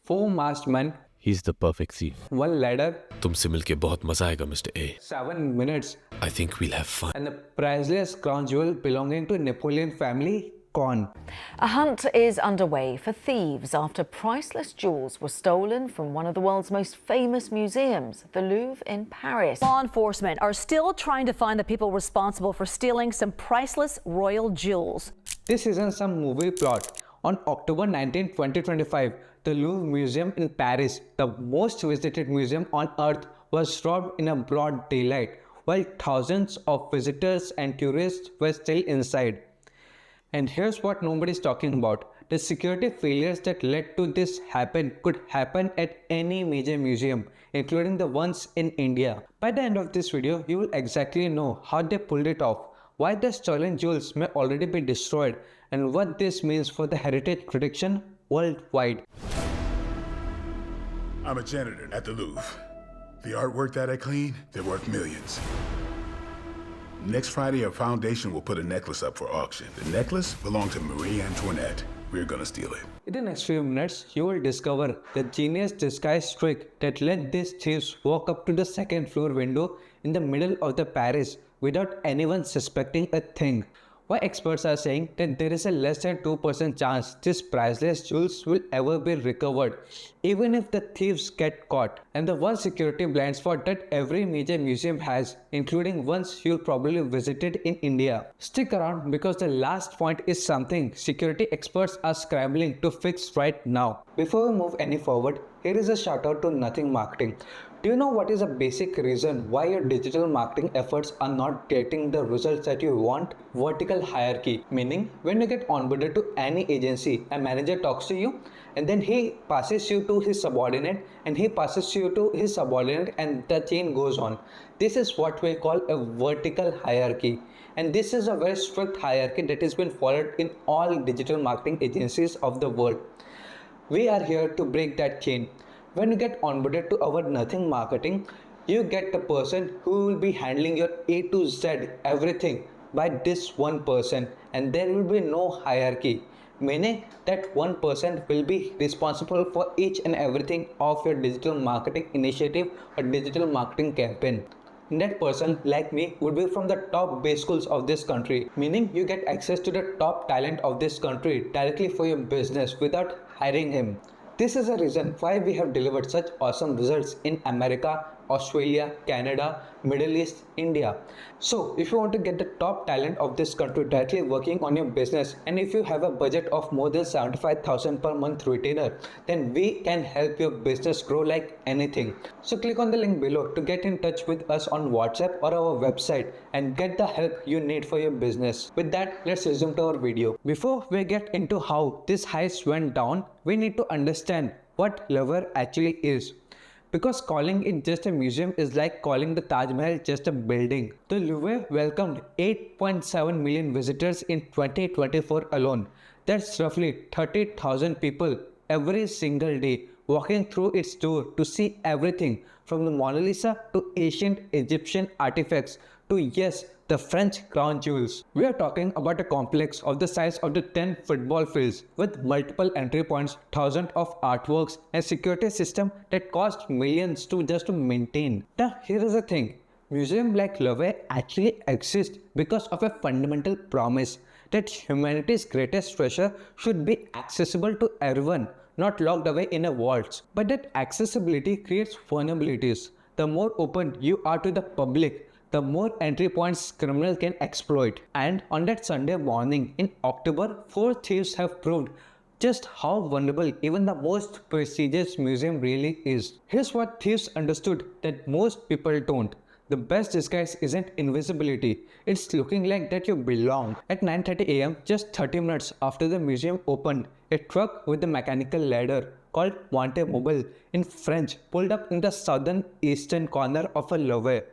4 masked men, He's the perfect scene. one ladder, तुमसे मिलके बहुत मजा आएगा, Mr. A. 7 minutes, I think we'll have fun. and the priceless crown jewel belonging to Napoleon family gone. A hunt is underway for thieves after priceless jewels were stolen from one of the world's most famous museums, the Louvre in Paris. Law enforcement are still trying to find the people responsible for stealing some priceless royal jewels. This isn't some movie plot. On October 19, 2025, the Louvre Museum in Paris, the most visited museum on earth, was robbed in a broad daylight, while thousands of visitors and tourists were still inside. And here's what nobody's talking about. The security failures that led to this could happen at any major museum, including the ones in India. By the end of this video, you will exactly know how they pulled it off, why the stolen jewels may already be destroyed, and what this means for the heritage protection worldwide. I'm a janitor at the Louvre. The artwork that I clean, they're worth millions. Next Friday, our foundation will put a necklace up for auction. The necklace belonged to Marie Antoinette. We're gonna steal it. In the next few minutes, you will discover the genius disguise trick that let these thieves walk up to the second floor window in the middle of the Paris without anyone suspecting a thing. Why experts are saying that there is a less than 2% chance these priceless jewels will ever be recovered, even if the thieves get caught. And the one security blind spot that every major museum has, including ones you'll probably visited in India. Stick around because the last point is something security experts are scrambling to fix right now. Before we move any forward, here is a shout out to Nothing Marketing. Do you know what is a basic reason why your digital marketing efforts are not getting the results that you want? Vertical hierarchy, meaning when you get onboarded to any agency, a manager talks to you and then he passes you to his subordinate and he passes you to his subordinate and the chain goes on. This is what we call a vertical hierarchy. And this is a very strict hierarchy that has been followed in all digital marketing agencies of the world. We are here to break that chain. When you get onboarded to our Nothing Marketing, you get the person who will be handling your A to Z everything by this one person, and there will be no hierarchy, meaning that one person will be responsible for each and everything of your digital marketing initiative or digital marketing campaign. And that person, like me, would be from the top base schools of this country, meaning you get access to the top talent of this country directly for your business without hiring him. This is a reason why we have delivered such awesome results in America, Australia, Canada, Middle East, India. So if you want to get the top talent of this country directly working on your business, and if you have a budget of more than 75,000 per month retainer, then we can help your business grow like anything. So click on the link below to get in touch with us on WhatsApp or our website and get the help you need for your business. With that, let's resume to our video. Before we get into how this heist went down, we need to understand what Louvre actually is. Because calling it just a museum is like calling the Taj Mahal just a building. The Louvre welcomed 8.7 million visitors in 2024 alone. That's roughly 30,000 people every single day walking through its door to see everything from the Mona Lisa to ancient Egyptian artifacts to, yes, the French crown jewels. We are talking about a complex of the size of the 10 football fields with multiple entry points, thousands of artworks, and security system that cost millions just to maintain. Now here is the thing. Museums like Louvre actually exist because of a fundamental promise that humanity's greatest treasure should be accessible to everyone, not locked away in a vault. But that accessibility creates vulnerabilities. The more open you are to the public, the more entry points criminals can exploit. And on that Sunday morning in October, 4 thieves have proved just how vulnerable even the most prestigious museum really is. Here's what thieves understood that most people don't. The best disguise isn't invisibility, it's looking like that you belong. At 9:30 AM, just 30 minutes after the museum opened, a truck with a mechanical ladder called monte-meuble in French pulled up in the southern eastern corner of a Louvre.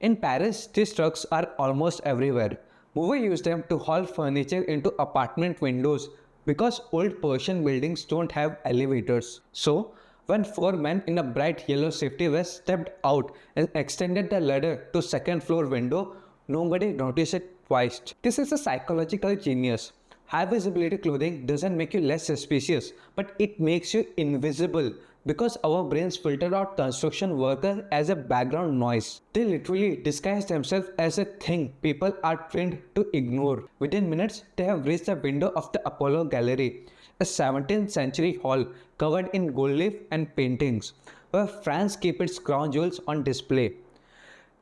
In Paris, these trucks are almost everywhere. Movers use them to haul furniture into apartment windows because old Persian buildings don't have elevators. So, when 4 men in a bright yellow safety vest stepped out and extended the ladder to second floor window, nobody noticed it twice. This is a psychological genius. High visibility clothing doesn't make you less suspicious, but it makes you invisible because our brains filter out construction workers as a background noise. They literally disguise themselves as a thing people are trained to ignore. Within minutes, they have reached the window of the Apollo Gallery, a 17th century hall covered in gold leaf and paintings, where France keeps its crown jewels on display.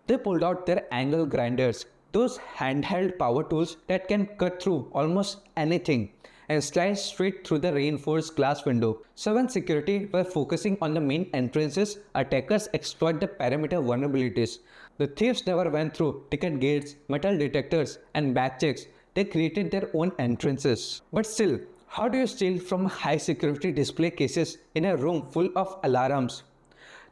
They pulled out their angle grinders, those handheld power tools that can cut through almost anything, and slice straight through the reinforced glass window. So when security were focusing on the main entrances, attackers exploit the perimeter vulnerabilities. The thieves never went through ticket gates, metal detectors, and back checks. They created their own entrances. But still, how do you steal from high security display cases in a room full of alarms?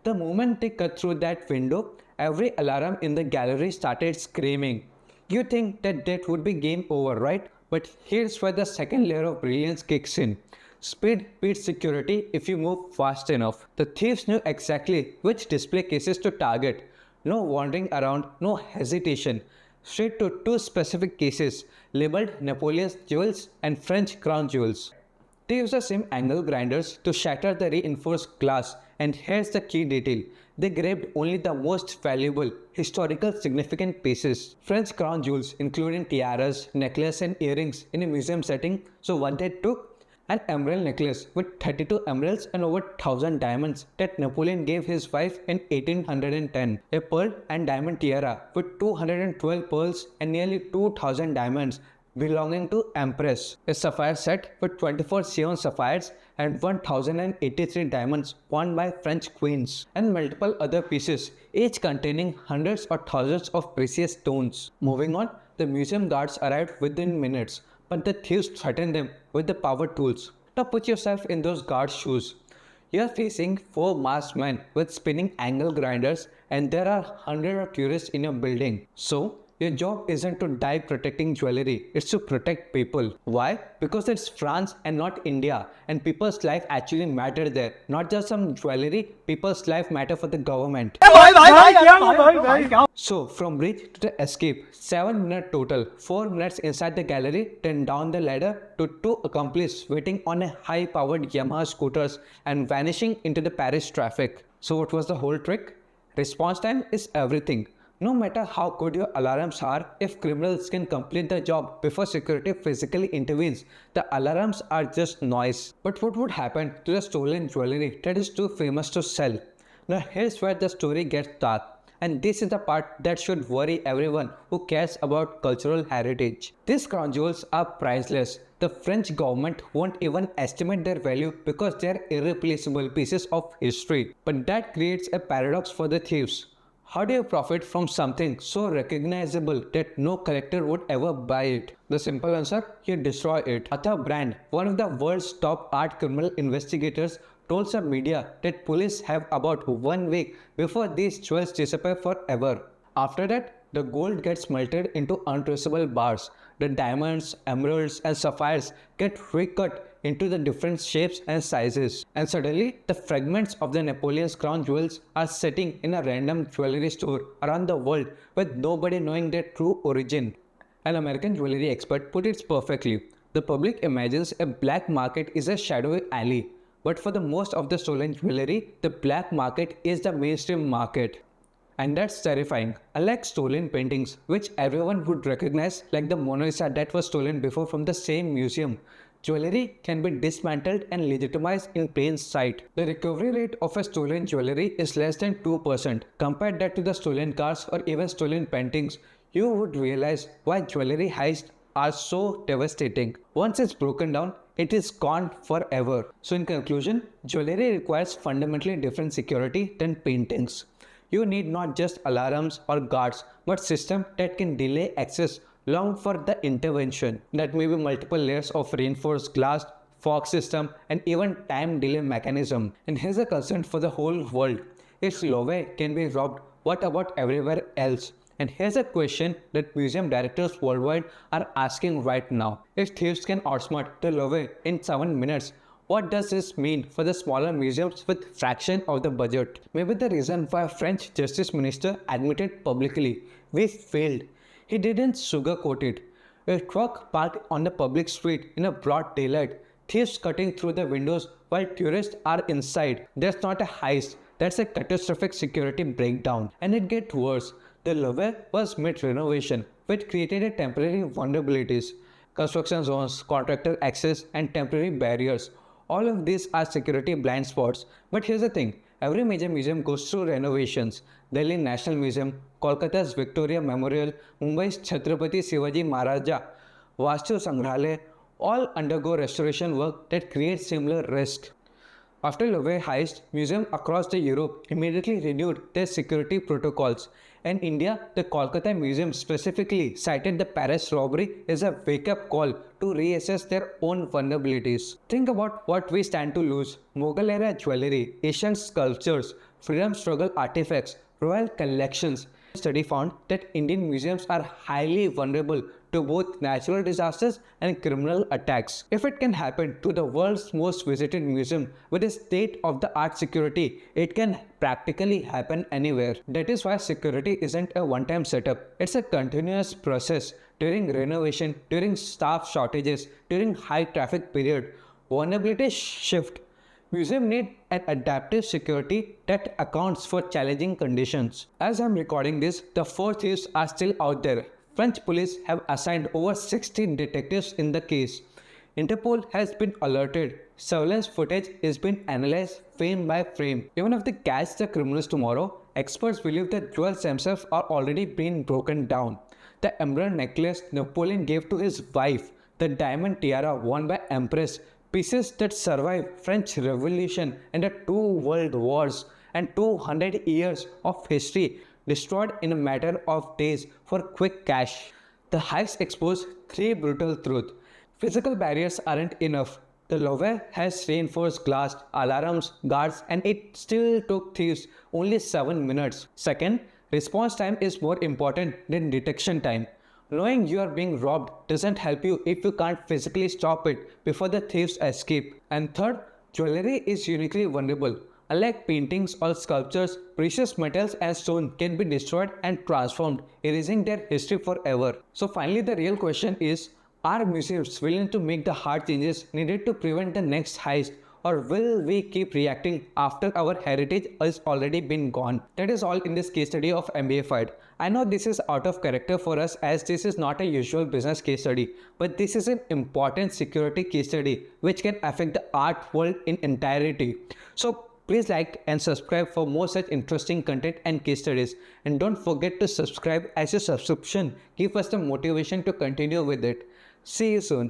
The moment they cut through that window, every alarm in the gallery started screaming. You think that would be game over, right? But here's where the second layer of brilliance kicks in. Speed beats security if you move fast enough. The thieves knew exactly which display cases to target. No wandering around, no hesitation. Straight to two specific cases labeled Napoleon's jewels and French crown jewels. They use the same angle grinders to shatter the reinforced glass, and here's the key detail. They grabbed only the most valuable, historical significant pieces. French crown jewels including tiaras, necklace and earrings in a museum setting. So what they took? An emerald necklace with 32 emeralds and over 1000 diamonds that Napoleon gave his wife in 1810. A pearl and diamond tiara with 212 pearls and nearly 2000 diamonds belonging to Empress. A sapphire set with 24 Sion sapphires and 1083 diamonds worn by French queens, and multiple other pieces, each containing hundreds or thousands of precious stones. Moving on, the museum guards arrived within minutes, but the thieves threatened them with the power tools. Now put yourself in those guards' shoes. You are facing 4 masked men with spinning angle grinders, and there are hundreds of tourists in your building. So, your job isn't to die protecting jewelry, it's to protect people. Why? Because it's France and not India, and people's life actually matter there. Not just some jewelry, people's life matter for the government. So from reach to the escape, 7 minutes total, 4 minutes inside the gallery, then down the ladder to 2 accomplices waiting on a high-powered Yamaha scooters and vanishing into the Paris traffic. So what was the whole trick? Response time is everything. No matter how good your alarms are, if criminals can complete the job before security physically intervenes, the alarms are just noise. But what would happen to the stolen jewelry that is too famous to sell? Now here's where the story gets dark. And this is the part that should worry everyone who cares about cultural heritage. These crown jewels are priceless. The French government won't even estimate their value because they are irreplaceable pieces of history. But that creates a paradox for the thieves. How do you profit from something so recognizable that no collector would ever buy it? The simple answer, you destroy it. Arthur Brand, one of the world's top art criminal investigators, told the media that police have about 1 week before these jewels disappear forever. After that, the gold gets melted into untraceable bars. The diamonds, emeralds and sapphires get recut into the different shapes and sizes. And suddenly, the fragments of the Napoleon's crown jewels are sitting in a random jewelry store around the world with nobody knowing their true origin. An American jewelry expert put it perfectly. The public imagines a black market is a shadowy alley. But for the most of the stolen jewelry, the black market is the mainstream market. And that's terrifying. Unlike stolen paintings, which everyone would recognize, like the Mona Lisa that was stolen before from the same museum, jewelry can be dismantled and legitimized in plain sight. The recovery rate of a stolen jewelry is less than 2%. Compare that to the stolen cars or even stolen paintings, you would realize why jewelry heists are so devastating. Once it's broken down, it is gone forever. So in conclusion, jewelry requires fundamentally different security than paintings. You need not just alarms or guards, but systems that can delay access long for the intervention. That may be multiple layers of reinforced glass, fog system, and even time delay mechanism. And here's a concern for the whole world. If Louvre can be robbed, what about everywhere else? And here's a question that museum directors worldwide are asking right now. If thieves can outsmart the Louvre in 7 minutes, what does this mean for the smaller museums with fraction of the budget? Maybe the reason why French Justice Minister admitted publicly, we failed. He didn't sugarcoat it. A truck parked on the public street in a broad daylight, thieves cutting through the windows while tourists are inside. That's not a heist, that's a catastrophic security breakdown. And it gets worse. The Louvre was mid-renovation, which created a temporary vulnerabilities. Construction zones, contractor access, and temporary barriers. All of these are security blind spots. But here's the thing, every major museum goes through renovations. Delhi National Museum, Kolkata's Victoria Memorial, Mumbai's Chhatrapati Shivaji Maharaja, Vastu Sangrahalaya, all undergo restoration work that creates similar risk. After Louvre heist, museums across the Europe immediately renewed their security protocols. In India, the Kolkata Museum specifically cited the Paris robbery as a wake-up call to reassess their own vulnerabilities. Think about what we stand to lose: Mughal-era jewelry, Asian sculptures, freedom struggle artifacts, royal collections. A study found that Indian museums are highly vulnerable to both natural disasters and criminal attacks. If it can happen to the world's most visited museum with a state-of-the-art security, it can practically happen anywhere. That is why security isn't a one-time setup. It's a continuous process. During renovation, during staff shortages, during high traffic period, vulnerabilities shift. Museums need an adaptive security that accounts for challenging conditions. As I'm recording this, the 4 thieves are still out there. French police have assigned over 16 detectives in the case. Interpol has been alerted. Surveillance footage is being analyzed frame by frame. Even if they catch the criminals tomorrow, experts believe that jewels themselves are already being broken down. The emerald necklace Napoleon gave to his wife, the diamond tiara worn by Empress, pieces that survived French Revolution and the 2 world wars and 200 years of history destroyed in a matter of days for quick cash. The heist exposed 3 brutal truths. Physical barriers aren't enough. The Louvre has reinforced glass, alarms, guards, and it still took thieves only 7 minutes. Second, response time is more important than detection time. Knowing you are being robbed doesn't help you if you can't physically stop it before the thieves escape. And third, jewelry is uniquely vulnerable. Unlike paintings or sculptures, precious metals and stone can be destroyed and transformed, erasing their history forever. So finally, the real question is, are museums willing to make the hard changes needed to prevent the next heist? Or will we keep reacting after our heritage has already been gone? That is all in this case study of MBA-fied. I know this is out of character for us as this is not a usual business case study, but this is an important security case study which can affect the art world in entirety. So please like and subscribe for more such interesting content and case studies. And don't forget to subscribe as your subscription gives us the motivation to continue with it. See you soon.